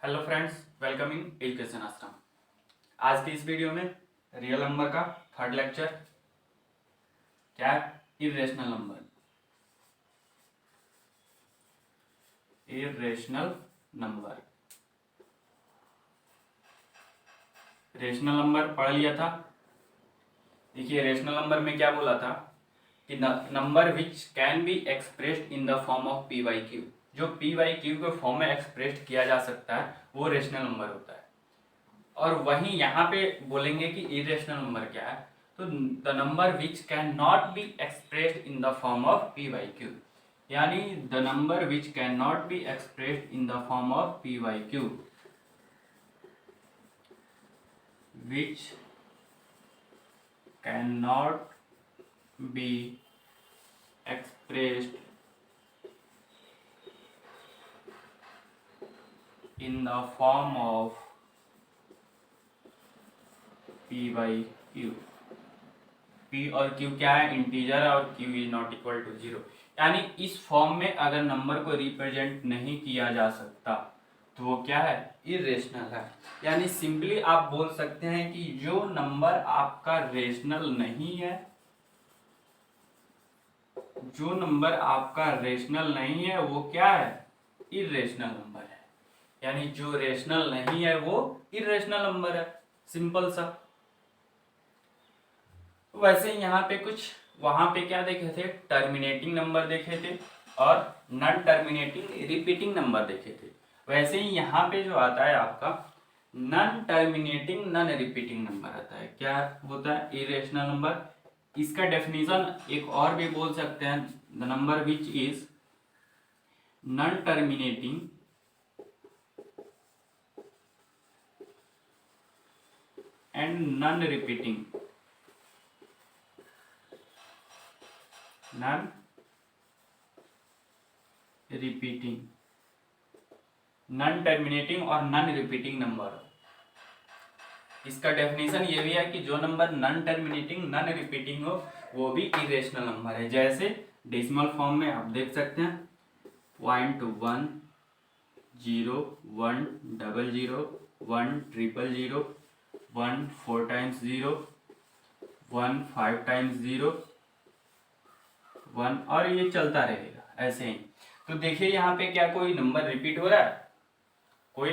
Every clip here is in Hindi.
Hello friends, welcome in education आश्रम। आज की इस वीडियो में रियल नंबर का थर्ड लेक्चर क्या है? Irrational number. Irrational number, rational number पढ़ लिया था। देखिए, रेशनल नंबर में क्या बोला था कि number which can be expressed in the form of P Y Q. जो पी वाई क्यू के फॉर्म में एक्सप्रेस्ड किया जा सकता है वो रेशनल नंबर होता है। और वहीं यहाँ पे बोलेंगे कि इरेशनल नंबर क्या है, तो the number which can not be expressed in the form of P Y q, यानी the number which can not be expressed in the form of P Y q, which can not be expressed in the form of p by q। p और q क्या है? इंटीजर है और q is not equal to zero. यानी इस फॉर्म में अगर नंबर को रिप्रेजेंट नहीं किया जा सकता तो वो क्या है? इरेशनल है। यानी सिंपली आप बोल सकते हैं कि जो नंबर आपका रेशनल नहीं है, जो नंबर आपका रेशनल नहीं है वो क्या है? इरेशनल नंबर है। यानी जो रेशनल नहीं है वो इरेशनल नंबर है। सिंपल सा। वैसे यहाँ पे कुछ, वहां पे क्या देखे थे? टर्मिनेटिंग नंबर देखे थे और नॉन टर्मिनेटिंग रिपीटिंग नंबर देखे थे। वैसे ही यहाँ पे जो आता है आपका non terminating non repeating number आता है। क्या होता है? Irrational number. इसका डेफिनेशन एक और भी बोल सकते हैं, the number which is non terminating and non repeating, non repeating, non terminating और नॉन रिपीटिंग नंबर। इसका डेफिनेशन ये भी है कि जो number non terminating non repeating हो वो भी इरेशनल नंबर है। जैसे डेसिमल फॉर्म में आप देख सकते हैं 0.1 0 1 00 1 000 1 4 टाइम्स 0 1 5 टाइम्स 0 1, और ये चलता रहेगा ऐसे ही। तो देखिए यहाँ पे क्या कोई नंबर रिपीट हो रहा है? कोई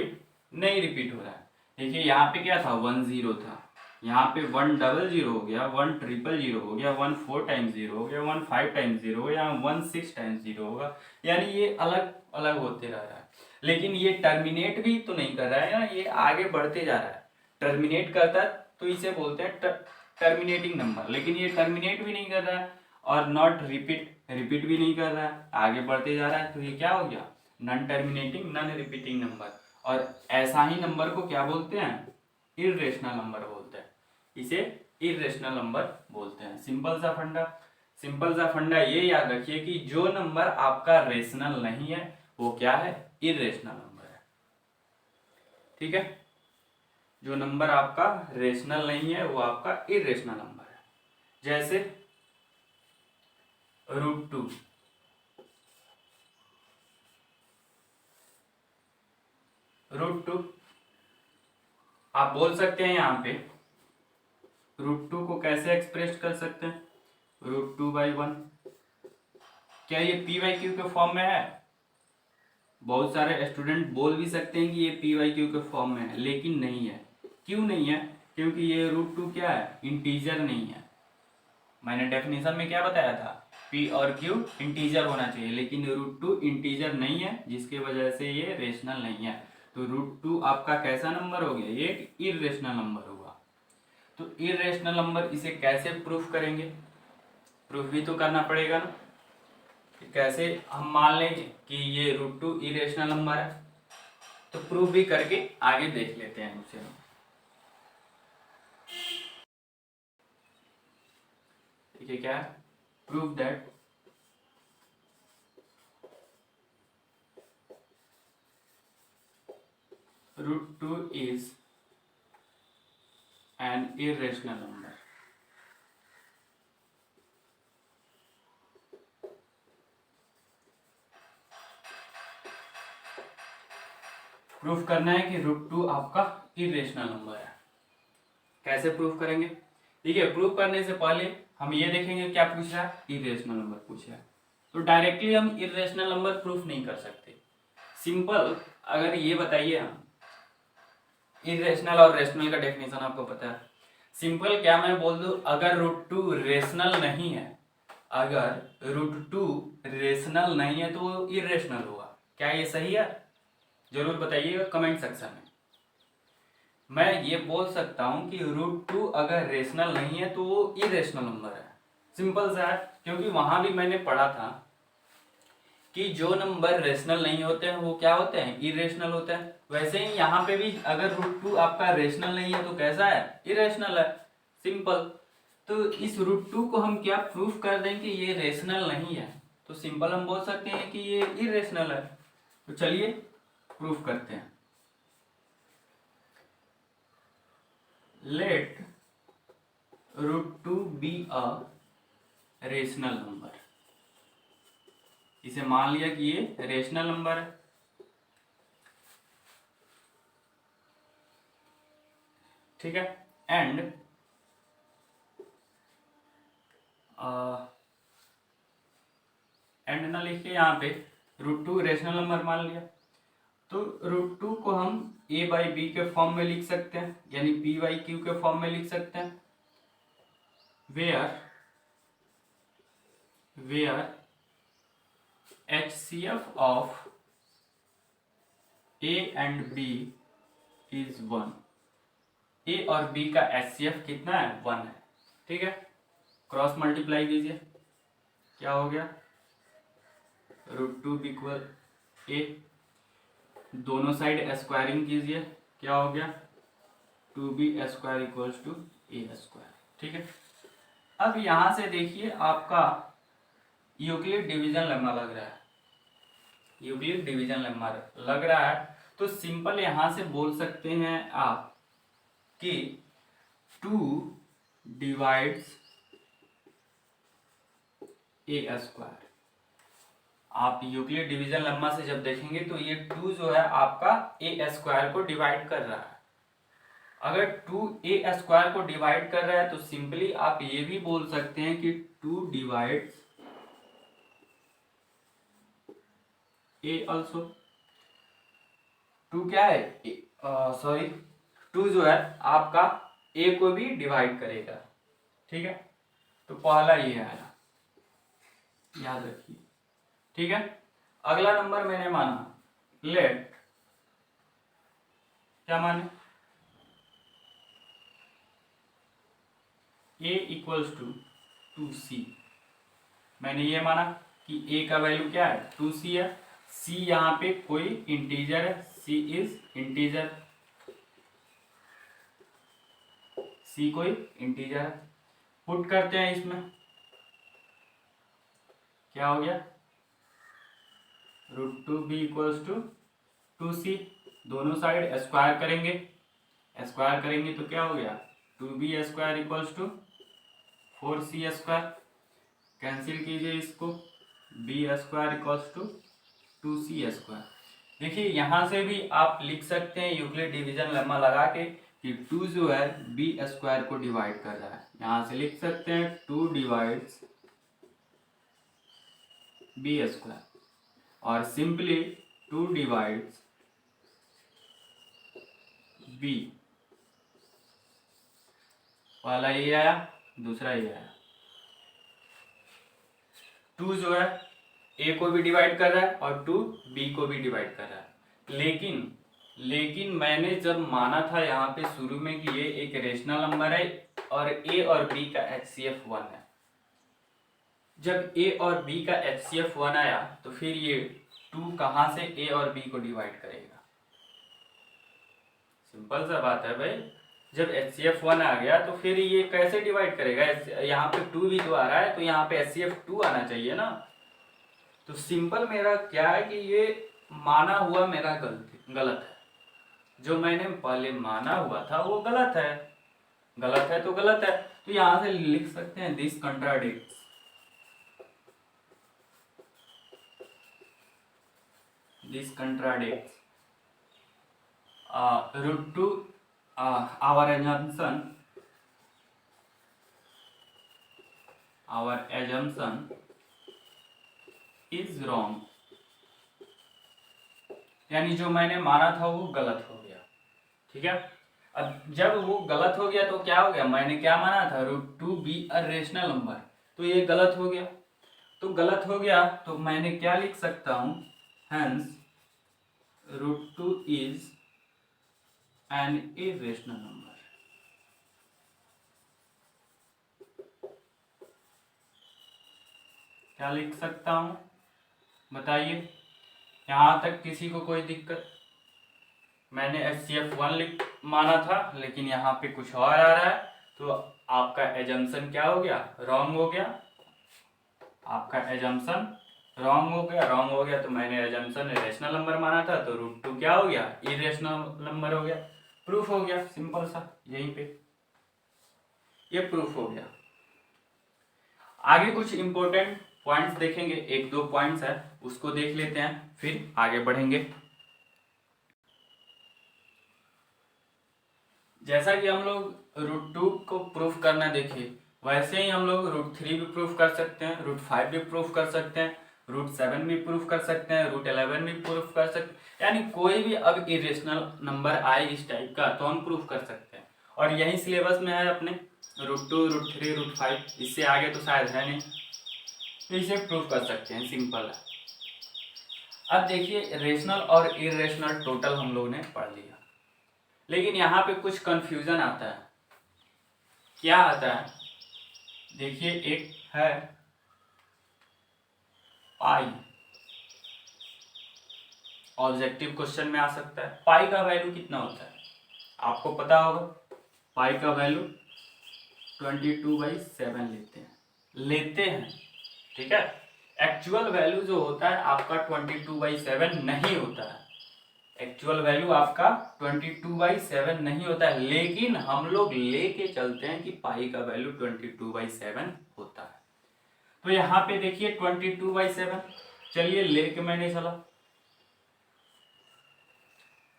नहीं रिपीट हो रहा है। देखिए यहाँ पे क्या था? 10 था, यहाँ पे 100 हो गया, 1000 हो गया, 14 टाइम्स 0 हो गया, 15 टाइम्स 0 हो गया, 16 टाइम्स 0 होगा। यानी ये अलग अलग होते रह रहा है, लेकिन ये टर्मिनेट भी तो नहीं कर रहा है ना, ये आगे बढ़ते जा रहा है। टर्मिनेट करता है तो इसे बोलते हैं टर्मिनेटिंग नंबर, लेकिन ये टर्मिनेट भी नहीं कर रहा है और नॉट रिपीट भी नहीं कर रहा है, आगे बढ़ते जा रहा है। तो ये क्या हो गया? Non terminating non repeating number. और ऐसा ही नंबर को क्या बोलते हैं? इरेशनल नंबर बोलते हैं। इसे इरेशनल नंबर बोलते हैं। सिंपल सा फंडा ये याद रखिए कि जो नंबर आपका रेशनल नहीं है वो क्या है? इरेशनल नंबर है। ठीक है? जो नंबर आपका रेशनल नहीं है वो आपका इरेशनल नंबर है। जैसे √2, √2 आप बोल सकते हैं यहाँ पे √2 को कैसे एक्सप्रेस कर सकते हैं? √2/1। क्या ये पी वाई क्यू के फॉर्म में है? बहुत सारे स्टूडेंट बोल भी सकते हैं कि ये पी वाई क्यू के फॉर्म में है, लेकिन नहीं है। क्यों नहीं है? क्योंकि ये √2 क्या है? इंटीजर नहीं है। मैंने डेफिनेशन में क्या बताया था? पी और क्यू इंटीजर होना चाहिए, लेकिन √2 इंटीजर नहीं है, जिसकी वजह से ये रेशनल नहीं है। तो √2 आपका कैसा नंबर हो गया? ये एक इरेशनल नंबर होगा। तो इरेशनल नंबर इसे कैसे प्रूफ करेंगे? प्रूफ भी तो करना पड़ेगा ना। कैसे हम मान लें कि ये √2 इरेशनल नंबर है, तो प्रूफ भी करके आगे देख लेते हैं उसे। ठीक है? क्या है? Proof that √2 is an irrational number. Proof करना है कि √2 आपका इरेशनल नंबर है। कैसे प्रूफ करेंगे? ठीक है, प्रूफ करने से पहले हम ये देखेंगे क्या पूछ रहा है, इरेशनल नंबर पूछ रहा है। तो डायरेक्टली हम इरेशनल नंबर प्रूफ नहीं कर सकते। सिंपल अगर ये बताइए, हम इरेशनल और रेशनल का डेफिनेशन आपको पता है। सिंपल क्या मैं बोल दूं, अगर √2 रेशनल नहीं है, अगर √2 रेशनल नहीं है तो वो इरेशनल होगा। क्या ये सही है? जरूर बताइएगा कमेंट सेक्शन में। मैं ये बोल सकता हूं कि √2 अगर रेशनल नहीं है तो वो इरेशनल नंबर है। सिंपल सा है, क्योंकि वहां भी मैंने पढ़ा था कि जो नंबर रेशनल नहीं होते हैं वो क्या होते हैं, इरेशनल होते हैं। वैसे ही यहाँ पे भी अगर √2 आपका रेशनल नहीं है तो कैसा है, इरेशनल है। सिंपल। तो इस √2 को हम क्या प्रूफ कर दें कि ये रेशनल नहीं है, तो सिंपल हम बोल सकते हैं कि ये इरेशनल है। तो चलिए प्रूफ करते हैं। Let √2 be a rational number. इसे मान लिया कि ये रेशनल नंबर है। ठीक है, एंड ना लिख के यहाँ पे √2 रेशनल नंबर मान लिया। तो √2 को हम a/b के फॉर्म में लिख सकते हैं, यानी p/q के फॉर्म में लिख सकते हैं। Where HCF of a and b is 1। a और b का HCF कितना है, 1 है। ठीक है, क्रॉस मल्टीप्लाई कीजिए, क्या हो गया, √2 इक्वल a, दोनों साइड स्क्वायरिंग कीजिए, क्या हो गया, 2b² इक्वल्स टू a²। ठीक है, अब यहां से देखिए आपका यूक्लिड डिवीजन लेम्मा लग रहा है, यूक्लिड डिवीजन लेम्मा लग रहा है। तो सिंपल यहां से बोल सकते हैं आप कि 2 डिवाइड्स a²। आप यूक्लिड डिवीजन लेम्मा से जब देखेंगे तो ये 2 जो है आपका a² को डिवाइड कर रहा है। अगर 2a² को डिवाइड कर रहा है तो सिंपली आप ये भी बोल सकते हैं कि 2 डिवाइड्स a ऑल्सो। 2 क्या है, सॉरी 2 जो है आपका a को भी डिवाइड करेगा। ठीक है, तो पहला ये आया, याद रखिए। ठीक है, अगला नंबर मैंने माना, लेट क्या माने, a इक्वल्स टू 2c। मैंने ये माना कि a का वैल्यू क्या है, 2c है। c यहाँ पे कोई इंटीजर है, c इज इंटीजर, c कोई इंटीजर है। पुट करते हैं इसमें, क्या हो गया, √2b इक्वल्स टू 2c। दोनों साइड स्क्वायर करेंगे, स्क्वायर करेंगे तो क्या हो गया, 2b² equals to 4c²। Cancel कीजिए इसको, b² इक्वल्स टू 2c²। देखिए यहां से भी आप लिख सकते हैं यूक्लिड डिवीजन लेम्मा लगा के कि 2 जो है b² को डिवाइड कर रहा है। यहां से लिख सकते हैं 2 डिवाइड्स b², और सिंपली 2 डिवाइड्स b। पहला ये आया, दूसरा ये आया। 2 जो है a को भी डिवाइड कर रहा है और 2 b को भी डिवाइड कर रहा है। लेकिन मैंने जब माना था यहाँ पे शुरू में कि ये एक रेशनल नंबर है और a और b का HCF 1 है। जब a और b का HCF 1 आया तो फिर ये 2 कहाँ से a और b को डिवाइड करेगा। सिंपल सा बात है भाई, जब HCF 1 आ गया तो फिर ये कैसे डिवाइड करेगा। यहाँ पे 2 भी तो आ रहा है तो यहाँ पे HCF 2 आना चाहिए ना। तो सिंपल मेरा क्या है कि ये माना हुआ मेरा गलत है। जो मैंने पहले माना हुआ था वो गलत है, गलत है तो गलत है। तो यहां से लिख सकते हैं this contradicts, this contradicts root two our assumption is wrong, यानी जो मैंने माना था वो गलत हो गया। ठीक है, अब जब वो गलत हो गया तो क्या हो गया, मैंने क्या माना था, root two be a rational number, तो ये गलत हो गया। तो गलत हो गया तो मैंने क्या लिख सकता हूं, hence root two is an irrational number. क्या लिख सकता हूं, बताइए, यहां तक किसी को कोई दिक्कत? मैंने HCF1 माना था, लेकिन यहाँ पे कुछ और आ रहा है, तो आपका एजम्पशन क्या हो गया, रॉन्ग हो गया। आपका एजम्पशन रॉन्ग हो गया तो मैंने एजम्पशन रेशनल नंबर माना था, तो रूट टू क्या हो गया, इरेशनल नंबर हो गया। प्रूफ हो गया, सिंपल सा, यहीं पे ये प्रूफ हो गया। आगे कुछ इंपॉर्टेंट पॉइंट्स देखेंगे, एक दो पॉइंट्स है उसको देख लेते हैं, फिर आगे बढ़ेंगे। जैसा कि हम लोग रूट टू को प्रूफ करना देखे, वैसे ही हम लोग रूट थ्री भी प्रूफ कर सकते हैं, रूट फाइव भी प्रूफ कर सकते हैं, रूट सेवन भी प्रूफ कर सकते हैं, रूट 11 भी प्रूफ कर सकते हैं। यानी कोई भी अब इरेशनल नंबर आए इस टाइप का तो हम प्रूफ कर सकते हैं, और यही सिलेबस में है अपने, root two, root three, root five, इससे आगे तो शायद है नहीं, तो इसे प्रूफ कर सकते हैं, सिंपल है। अब देखिए, रेशनल और इरेशनल टोटल हम लोगों ने पढ़ लिया, लेकिन यहाँ पे कुछ कंफ्यूजन आता है। क्या आता है, देखिए, एक है पाई, ऑब्जेक्टिव क्वेश्चन में आ सकता है। पाई का वैल्यू कितना होता है आपको पता होगा, पाई का वैल्यू 22/7 लेते हैं। ठीक है, एक्चुअल वैल्यू जो होता है आपका 22/7 नहीं होता है, एक्चुअल वैल्यू आपका 22/7 नहीं होता है, लेकिन हम लोग लेके चलते हैं कि पाई का वैल्यू 22/7 होता है। तो यहाँ पे देखिए 22/7, चलिए लेके मैंने चला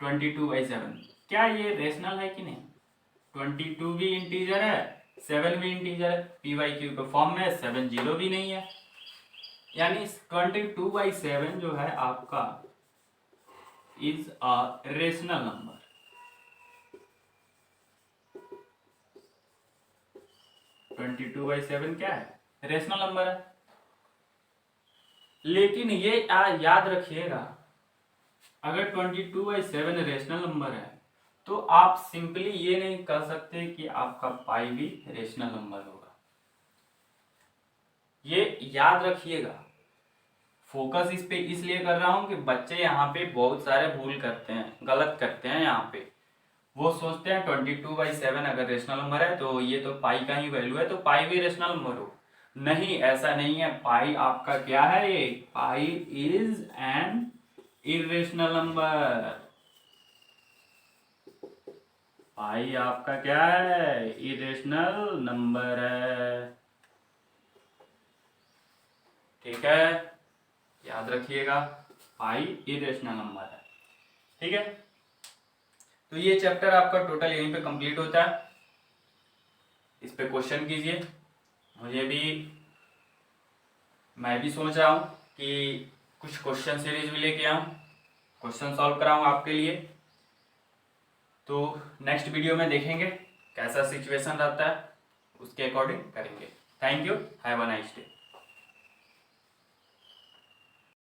22/7, क्या ये रेशनल है कि नहीं? 22 भी इंटीजर है, 7 भी इंटीजर है, PYQ के फॉर्म में, 7 जीरो भी नहीं है, यानी 22/7 जो है आपका इज अ रेशनल नंबर। 22/7 क्या है, रेशनल नंबर है। लेकिन ये याद रखिएगा, अगर 22/7 रेशनल नंबर है तो आप सिंपली ये नहीं कह सकते कि आपका पाई भी रेशनल नंबर होगा, ये याद रखिएगा। फोकस इस पे इसलिए कर रहा हूं कि बच्चे यहाँ पे बहुत सारे भूल करते हैं, गलत करते हैं। यहाँ पे वो सोचते हैं 22/7 अगर रेशनल नंबर है तो ये तो पाई का ही वैल्यू है, तो पाई भी रेशनल नंबर हो। नहीं, ऐसा नहीं है। पाई आपका क्या है, ये pi is an irrational number. Pi आपका क्या है, इरेशनल नंबर है। ठीक है, याद रखिएगा, पाई इरेशनल नंबर है। ठीक है, तो ये चैप्टर आपका टोटल यहीं पे कंप्लीट होता है। इस पे क्वेश्चन कीजिए, मैं भी सोच रहा हूँ कि कुछ क्वेश्चन सीरीज भी लेके आऊँ, क्वेश्चन सॉल्व कराऊँ आपके लिए। तो नेक्स्ट वीडियो में देखेंगे कैसा सिचुएशन रहता है, उसके अकॉर्डिंग करेंगे। Thank you, have a nice day.